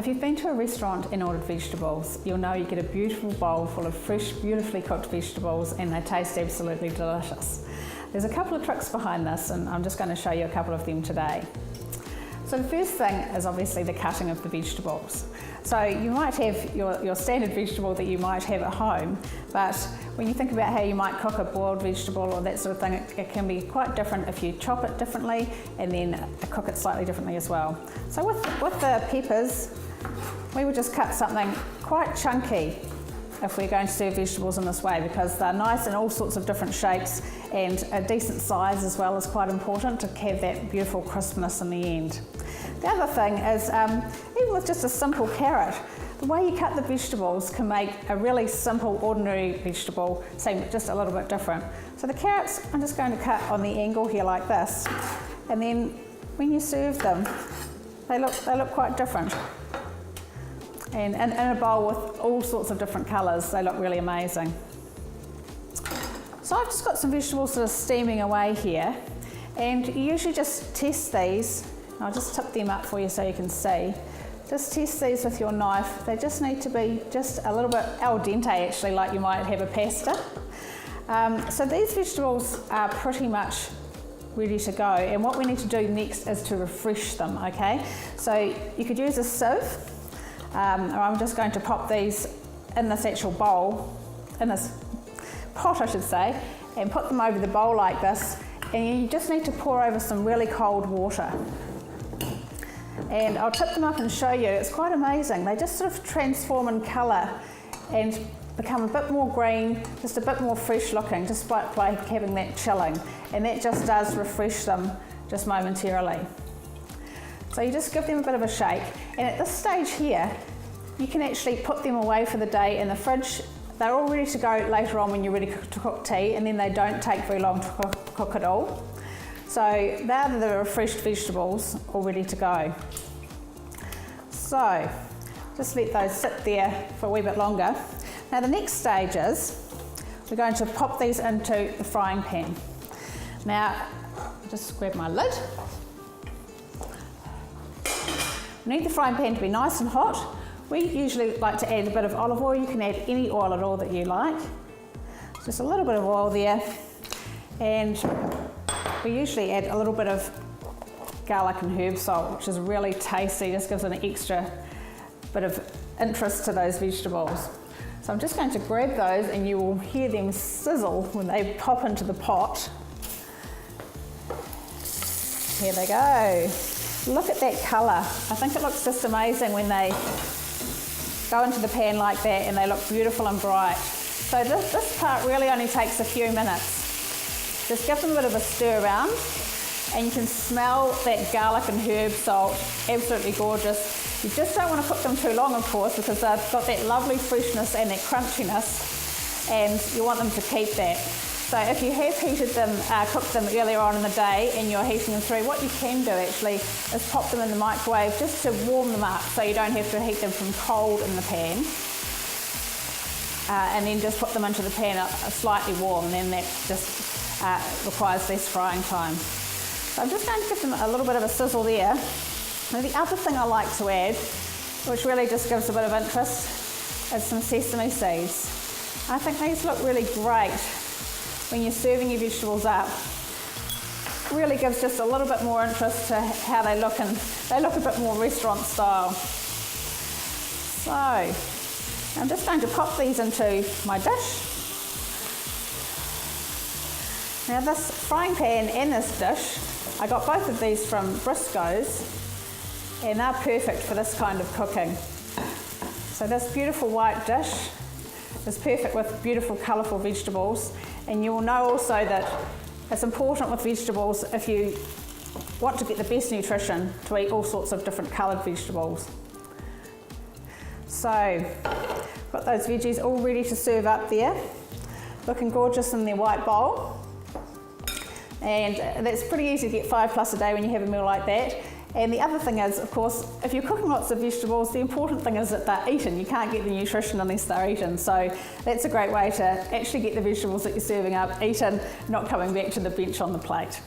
if you've been to a restaurant and ordered vegetables, you'll know you get a beautiful bowl full of fresh, beautifully cooked vegetables, and they taste absolutely delicious. There's a couple of tricks behind this, and I'm just going to show you a couple of them today. So the first thing is obviously the cutting of the vegetables. So you might have your standard vegetable that you might have at home, but when you think about how you might cook a boiled vegetable or that sort of thing, it can be quite different if you chop it differently and then cook it slightly differently as well. So with the peppers, we would just cut something quite chunky if we're going to serve vegetables in this way, because they're nice in all sorts of different shapes, and a decent size as well is quite important to have that beautiful crispness in the end. The other thing is, even with just a simple carrot, the way you cut the vegetables can make a really simple, ordinary vegetable seem just a little bit different. So the carrots, I'm just going to cut on the angle here like this, and then when you serve them, they look quite different. And in a bowl with all sorts of different colours, they look really amazing. So I've just got some vegetables that are steaming away here, and you usually just test these. I'll just tip them up for you so you can see. Just test these with your knife. They just need to be just a little bit al dente, actually, like you might have a pasta. So these vegetables are pretty much ready to go, and what we need to do next is to refresh them, okay? So you could use a sieve, or I'm just going to pop these in this actual bowl, in this pot I should say, and put them over the bowl like this, and you just need to pour over some really cold water. And I'll tip them up and show you, it's quite amazing. They just sort of transform in colour and become a bit more green, just a bit more fresh looking, just by having that chilling. And that just does refresh them just momentarily. So you just give them a bit of a shake, and at this stage here, you can actually put them away for the day in the fridge. They're all ready to go later on when you're ready to cook tea, and then they don't take very long to cook at all. So they're the refreshed vegetables all ready to go. So just let those sit there for a wee bit longer. Now the next stage is we're going to pop these into the frying pan. Now I'll just grab my lid. We need the frying pan to be nice and hot. We usually like to add a bit of olive oil. You can add any oil at all that you like. Just a little bit of oil there, and we usually add a little bit of garlic and herb salt, which is really tasty, just gives it an extra bit of interest to those vegetables. So I'm just going to grab those, and you will hear them sizzle when they pop into the pot. Here they go. Look at that colour. I think it looks just amazing when they go into the pan like that, and they look beautiful and bright. So this part really only takes a few minutes. Just give them a bit of a stir around, and you can smell that garlic and herb salt, absolutely gorgeous. You just don't want to cook them too long, of course, because they've got that lovely freshness and that crunchiness, and you want them to keep that. So if you have heated them, cooked them earlier on in the day and you're heating them through, what you can do actually is pop them in the microwave just to warm them up, so you don't have to heat them from cold in the pan. And then just put them into the pan slightly warm, and then that just requires less frying time. So I'm just going to give them a little bit of a sizzle there. Now the other thing I like to add, which really just gives a bit of interest, is some sesame seeds. I think these look really great when you're serving your vegetables up. Really gives just a little bit more interest to how they look, and they look a bit more restaurant style. So I'm just going to pop these into my dish. Now this frying pan and this dish, I got both of these from Briscoe's, and they're perfect for this kind of cooking. So this beautiful white dish is perfect with beautiful colourful vegetables, and you will know also that it's important with vegetables, if you want to get the best nutrition, to eat all sorts of different coloured vegetables. So got those veggies all ready to serve up there, looking gorgeous in their white bowl. And that's pretty easy to get 5+ a day when you have a meal like that. And the other thing is, of course, if you're cooking lots of vegetables, the important thing is that they're eaten. You can't get the nutrition unless they're eaten. So that's a great way to actually get the vegetables that you're serving up eaten, not coming back to the bench on the plate.